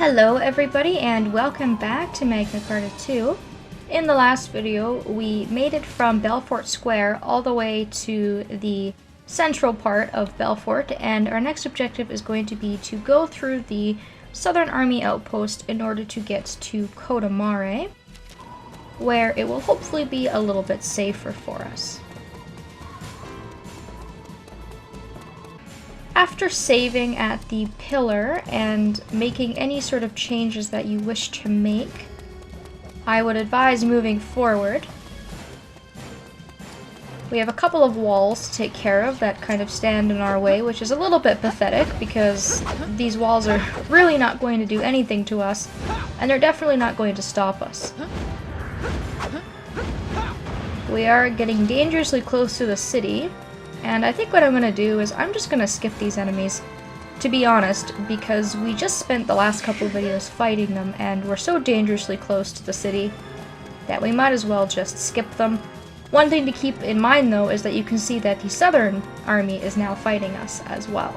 Hello everybody and welcome back to Magna Carta 2. In the last video, we made it from Belfort Square all the way to the central part of Belfort, and our next objective is going to be to go through the Southern Army Outpost in order to get to Cota Mare, where it will hopefully be a little bit safer for us. After saving at the pillar and making any sort of changes that you wish to make, I would advise moving forward. We have a couple of walls to take care of that kind of stand in our way, which is a little bit pathetic because these walls are really not going to do anything to us, and they're definitely not going to stop us. We are getting dangerously close to the city. And I think what I'm going to do is I'm just going to skip these enemies, to be honest, because we just spent the last couple of videos fighting them and we're so dangerously close to the city that we might as well just skip them. One thing to keep in mind though is that you can see that the Southern Army is now fighting us as well.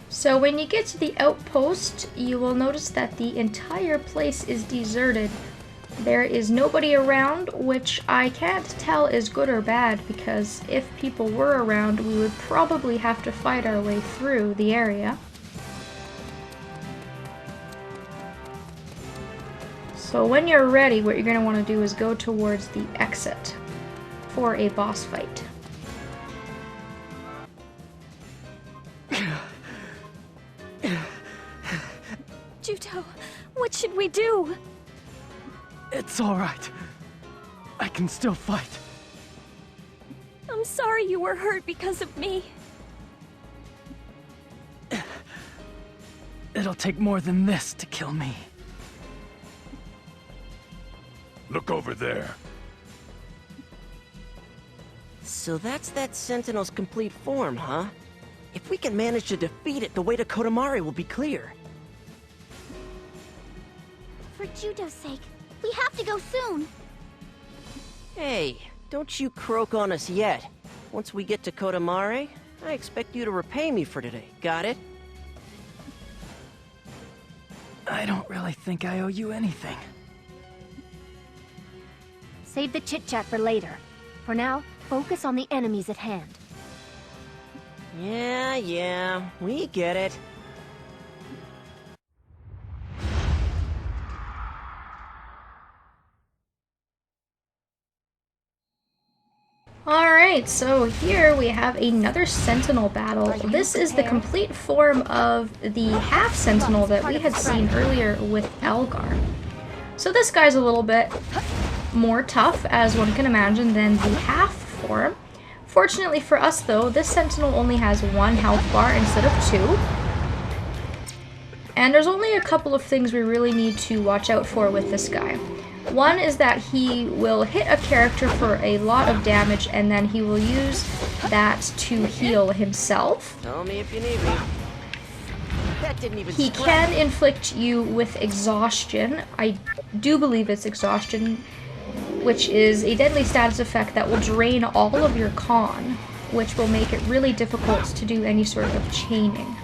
So when you get to the outpost, you will notice that the entire place is deserted. There is nobody around, which I can't tell is good or bad, because if people were around, we would probably have to fight our way through the area. So when you're ready, what you're going to want to do is go towards the exit for a boss fight. Juto, what should we do? It's all right. I can still fight. I'm sorry you were hurt because of me. It'll take more than this to kill me. Look over there. So that's that Sentinel's complete form, huh? If we can manage to defeat it, the way to Kotamare will be clear. For Juto's sake, we have to go soon! Hey, don't you croak on us yet. Once we get to Kotamare, I expect you to repay me for today, got it? I don't really think I owe you anything. Save the chit-chat for later. For now, focus on the enemies at hand. Yeah, we get it. Alright, so here we have another Sentinel battle. This is the complete form of the half Sentinel that we had seen earlier with Algar. So this guy's a little bit more tough, as one can imagine, than the half form. Fortunately for us though, this Sentinel only has one health bar instead of two. And there's only a couple of things we really need to watch out for with this guy. One is that he will hit a character for a lot of damage, and then he will use that to heal himself. Tell me if you need me. That didn't even He can inflict you with exhaustion. I do believe it's exhaustion, which is a deadly status effect that will drain all of your con, which will make it really difficult to do any sort of chaining.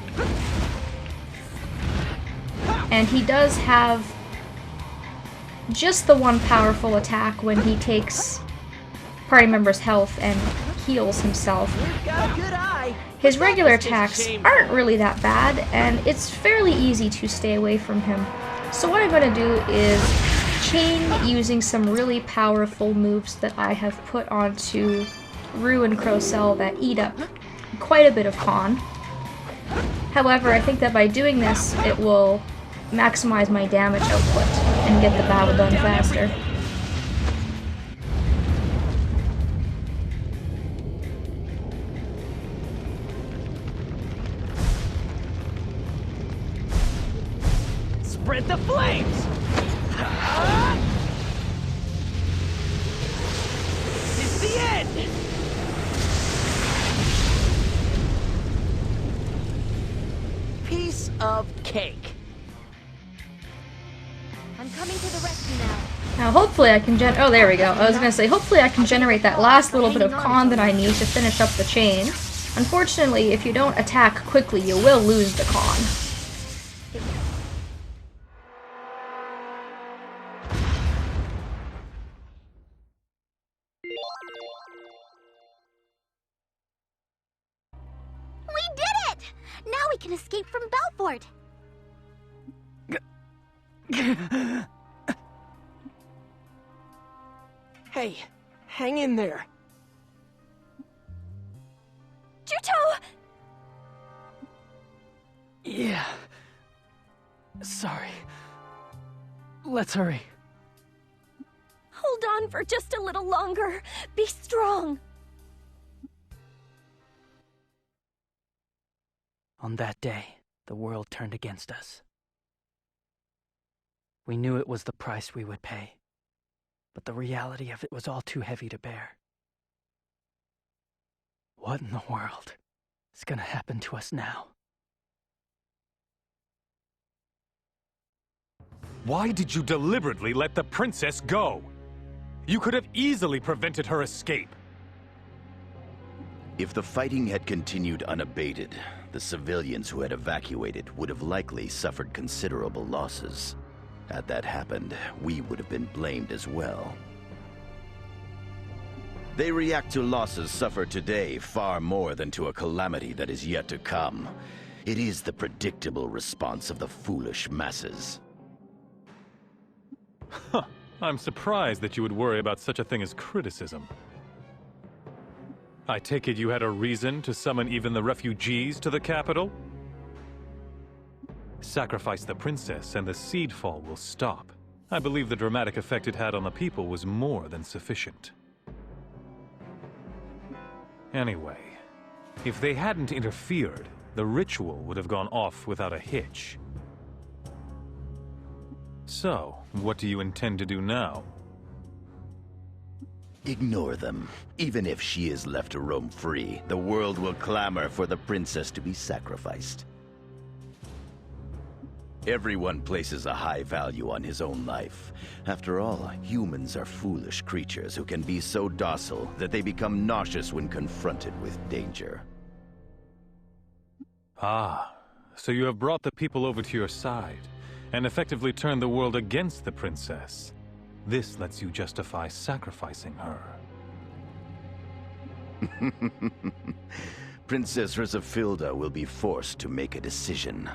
And he does have just the one powerful attack when he takes party member's health and heals himself. His regular attacks aren't really that bad, and it's fairly easy to stay away from him. So what I'm going to do is chain using some really powerful moves that I have put onto Rue and Crocell that eat up quite a bit of con. However, I think that by doing this, it will maximize my damage output and get the battle done faster. Spread the flames! It's the end! Piece of cake. I'm coming to the rescue now. Now hopefully I can oh there we go. I was gonna say hopefully I can generate that last little bit of con that I need to finish up the chain. Unfortunately, if you don't attack quickly, you will lose the con. We did it! Now we can escape from Belfort. Hey, hang in there. Juto! Yeah. Sorry. Let's hurry. Hold on for just a little longer. Be strong. On that day, the world turned against us. We knew it was the price we would pay, but the reality of it was all too heavy to bear. What in the world is gonna happen to us now? Why did you deliberately let the princess go? You could have easily prevented her escape. If the fighting had continued unabated, the civilians who had evacuated would have likely suffered considerable losses. Had that happened, we would have been blamed as well. They react to losses suffered today far more than to a calamity that is yet to come. It is the predictable response of the foolish masses. Huh. I'm surprised that you would worry about such a thing as criticism. I take it you had a reason to summon even the refugees to the capital? Sacrifice the princess and the seedfall will stop. I believe the dramatic effect it had on the people was more than sufficient. Anyway, if they hadn't interfered, the ritual would have gone off without a hitch. So, what do you intend to do now? Ignore them. Even if she is left to roam free, the world will clamor for the princess to be sacrificed. Everyone places a high value on his own life. After all, humans are foolish creatures who can be so docile that they become nauseous when confronted with danger. Ah, so you have brought the people over to your side, and effectively turned the world against the princess. This lets you justify sacrificing her. Princess Rizafilda will be forced to make a decision.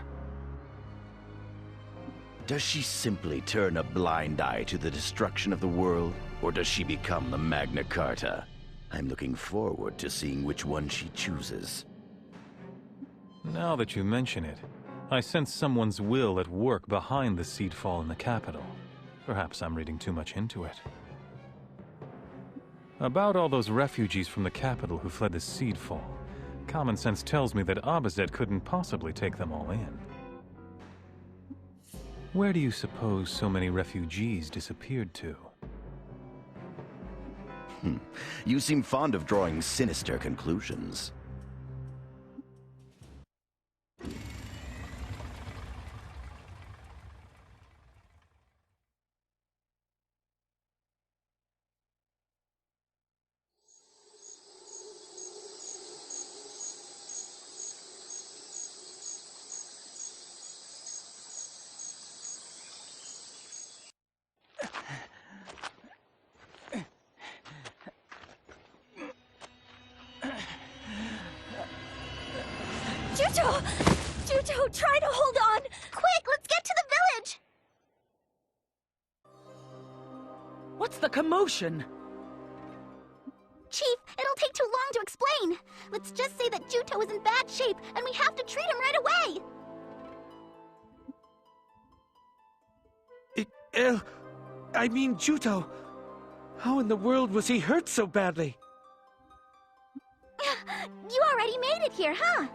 Does she simply turn a blind eye to the destruction of the world, or does she become the Magna Carta? I'm looking forward to seeing which one she chooses. Now that you mention it, I sense someone's will at work behind the seedfall in the capital. Perhaps I'm reading too much into it. About all those refugees from the capital who fled the seedfall, common sense tells me that Abazet couldn't possibly take them all in. Where do you suppose so many refugees disappeared to? You seem fond of drawing sinister conclusions. Juto! Juto, try to hold on! Quick, let's get to the village! What's the commotion? Chief, it'll take too long to explain. Let's just say that Juto is in bad shape, and we have to treat him right away. I mean, Juto. How in the world was he hurt so badly? You already made it here, huh?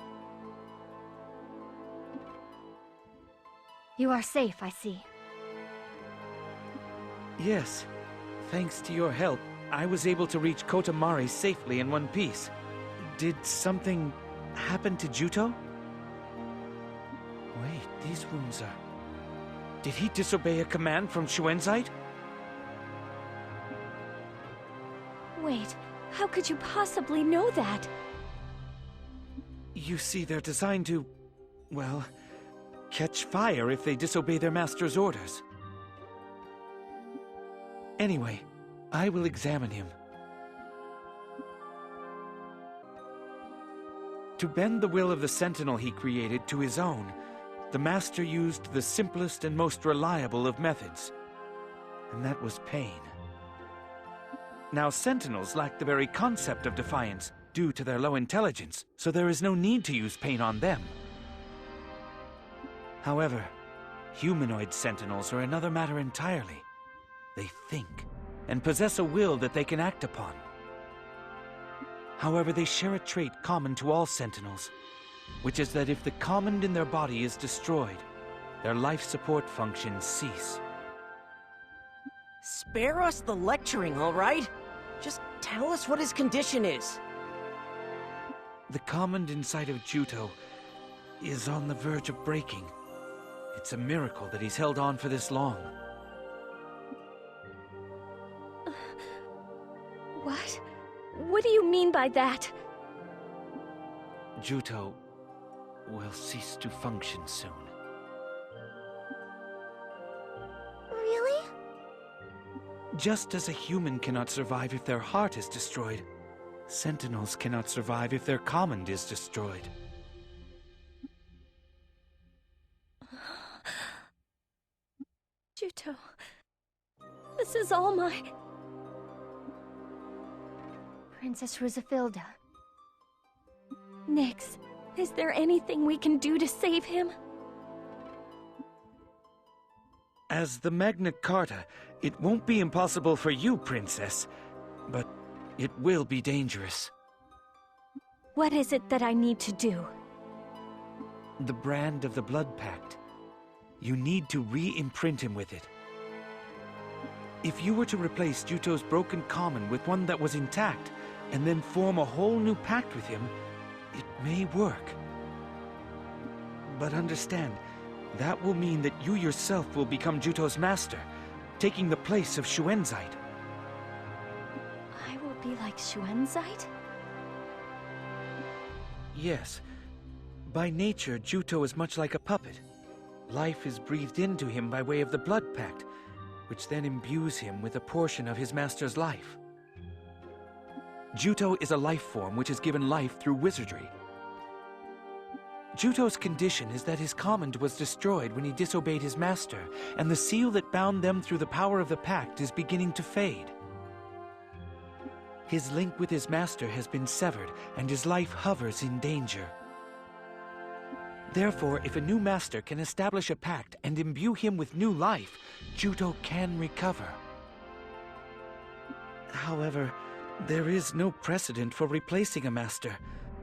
You are safe, I see. Yes. Thanks to your help, I was able to reach Cota Mare safely in one piece. Did something happen to Juto? Wait, these wounds are... Did he disobey a command from Schuenzeit? Wait, how could you possibly know that? You see, they're designed to, well, catch fire if they disobey their master's orders. Anyway, I will examine him. To bend the will of the Sentinel he created to his own, the Master used the simplest and most reliable of methods. And that was pain. Now, Sentinels lack the very concept of defiance due to their low intelligence, so there is no need to use pain on them. However, humanoid Sentinels are another matter entirely. They think, and possess a will that they can act upon. However, they share a trait common to all Sentinels, which is that if the Kamond in their body is destroyed, their life support functions cease. Spare us the lecturing, all right? Just tell us what his condition is. The Kamond inside of Juto is on the verge of breaking. It's a miracle that he's held on for this long. What? What do you mean by that? Juto will cease to function soon. Really? Just as a human cannot survive if their heart is destroyed, Sentinels cannot survive if their Kamond is destroyed. Juto, this is all my... Princess Rusafilda. Nyx, is there anything we can do to save him? As the Magna Carta, it won't be impossible for you, Princess, but it will be dangerous. What is it that I need to do? The brand of the Blood Pact. You need to re-imprint him with it. If you were to replace Juto's broken Kamond with one that was intact, and then form a whole new pact with him, it may work. But understand, that will mean that you yourself will become Juto's master, taking the place of Schuenzeit. I will be like Schuenzeit? Yes. By nature, Juto is much like a puppet. Life is breathed into him by way of the Blood Pact, which then imbues him with a portion of his master's life. Juto is a life form which is given life through wizardry. Juto's condition is that his Kamond was destroyed when he disobeyed his master, and the seal that bound them through the power of the Pact is beginning to fade. His link with his master has been severed, and his life hovers in danger. Therefore, if a new master can establish a pact and imbue him with new life, Juto can recover. However, there is no precedent for replacing a master.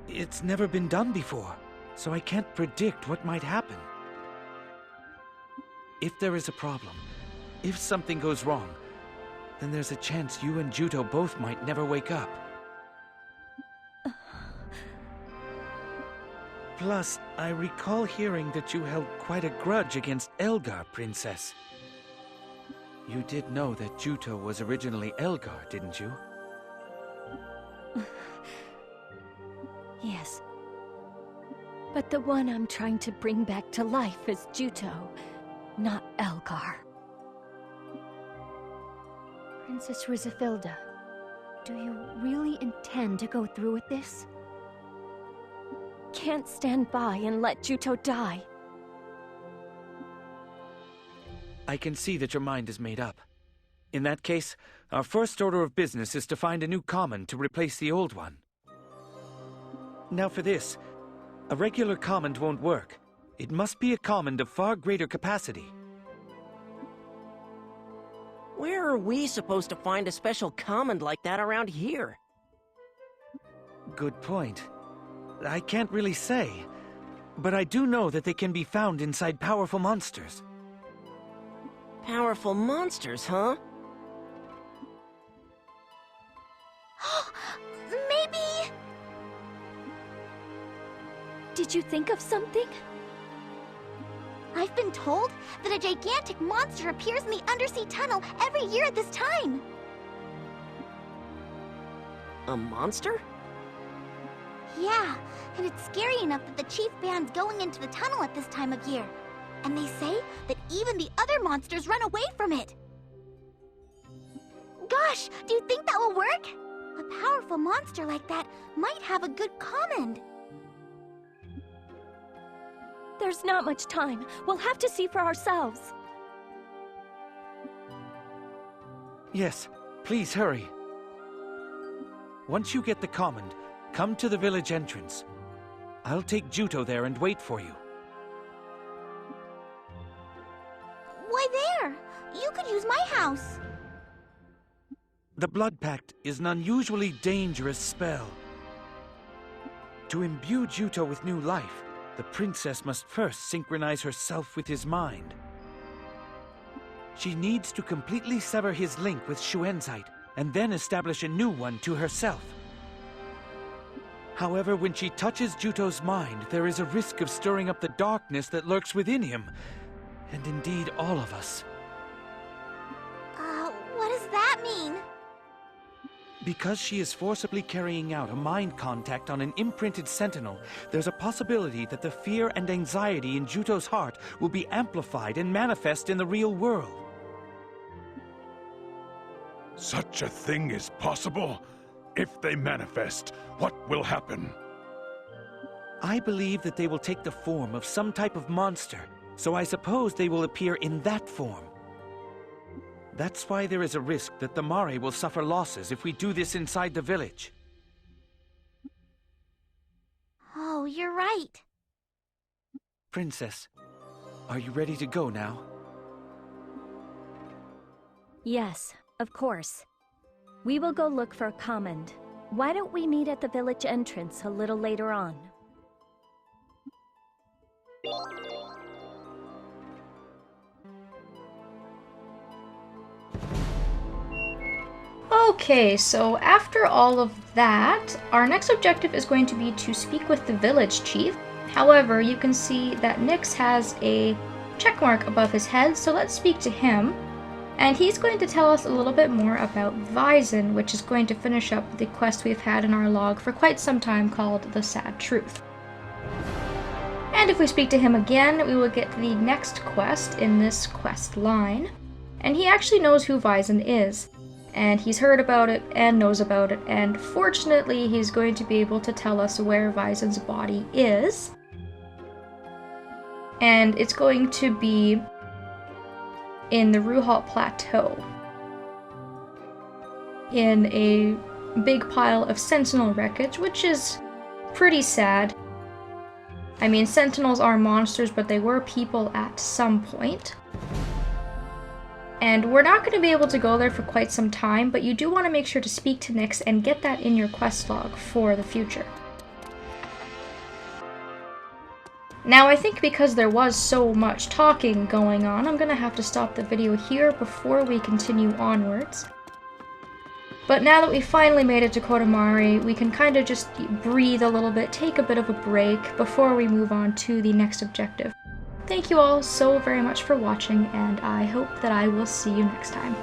It's never been done before, so I can't predict what might happen. If there is a problem, if something goes wrong, then there's a chance you and Juto both might never wake up. Plus, I recall hearing that you held quite a grudge against Elgar, Princess. You did know that Juto was originally Elgar, didn't you? Yes. But the one I'm trying to bring back to life is Juto, not Elgar. Princess Rusafilda, do you really intend to go through with this? Can't stand by and let Juto die. I can see that your mind is made up. In that case, our first order of business is to find a new Kamond to replace the old one. Now for this, a regular Kamond won't work. It must be a Kamond of far greater capacity. Where are we supposed to find a special Kamond like that around here? Good point. I can't really say, but I do know that they can be found inside powerful monsters. Powerful monsters, huh? Maybe... Did you think of something? I've been told that a gigantic monster appears in the undersea tunnel every year at this time. A monster? Yeah, and it's scary enough that the chief band's going into the tunnel at this time of year. And they say that even the other monsters run away from it. Gosh, do you think that will work? A powerful monster like that might have a good Kamond. There's not much time. We'll have to see for ourselves. Yes, please hurry. Once you get the Kamond, come to the village entrance. I'll take Juto there and wait for you. Why there? You could use my house. The Blood Pact is an unusually dangerous spell. To imbue Juto with new life, the princess must first synchronize herself with his mind. She needs to completely sever his link with Schuenzeit, and then establish a new one to herself. However, when she touches Juto's mind, there is a risk of stirring up the darkness that lurks within him, and indeed all of us. What does that mean? Because she is forcibly carrying out a mind contact on an imprinted Sentinel, there's a possibility that the fear and anxiety in Juto's heart will be amplified and manifest in the real world. Such a thing is possible? If they manifest, what will happen? I believe that they will take the form of some type of monster, so I suppose they will appear in that form. That's why there is a risk that the Mare will suffer losses if we do this inside the village. Oh, you're right. Princess, are you ready to go now? Yes, of course. We will go look for a Kamond. Why don't we meet at the village entrance a little later on? Okay, so after all of that, our next objective is going to be to speak with the village chief. However, you can see that Nyx has a checkmark above his head, so let's speak to him. And he's going to tell us a little bit more about Vyzen, which is going to finish up the quest we've had in our log for quite some time called The Sad Truth. And if we speak to him again, we will get the next quest in this quest line. And he actually knows who Vyzen is. And he's heard about it and knows about it, and fortunately he's going to be able to tell us where Vyzen's body is. And it's going to be in the Ruhalt Plateau, in a big pile of Sentinel wreckage, which is pretty sad. I mean, Sentinels are monsters, but they were people at some point. And we're not going to be able to go there for quite some time, but you do want to make sure to speak to Nyx and get that in your quest log for the future. Now, I think because there was so much talking going on, I'm going to have to stop the video here before we continue onwards. But now that we finally made it to Cota Mare, we can kind of just breathe a little bit, take a bit of a break before we move on to the next objective. Thank you all so very much for watching, and I hope that I will see you next time.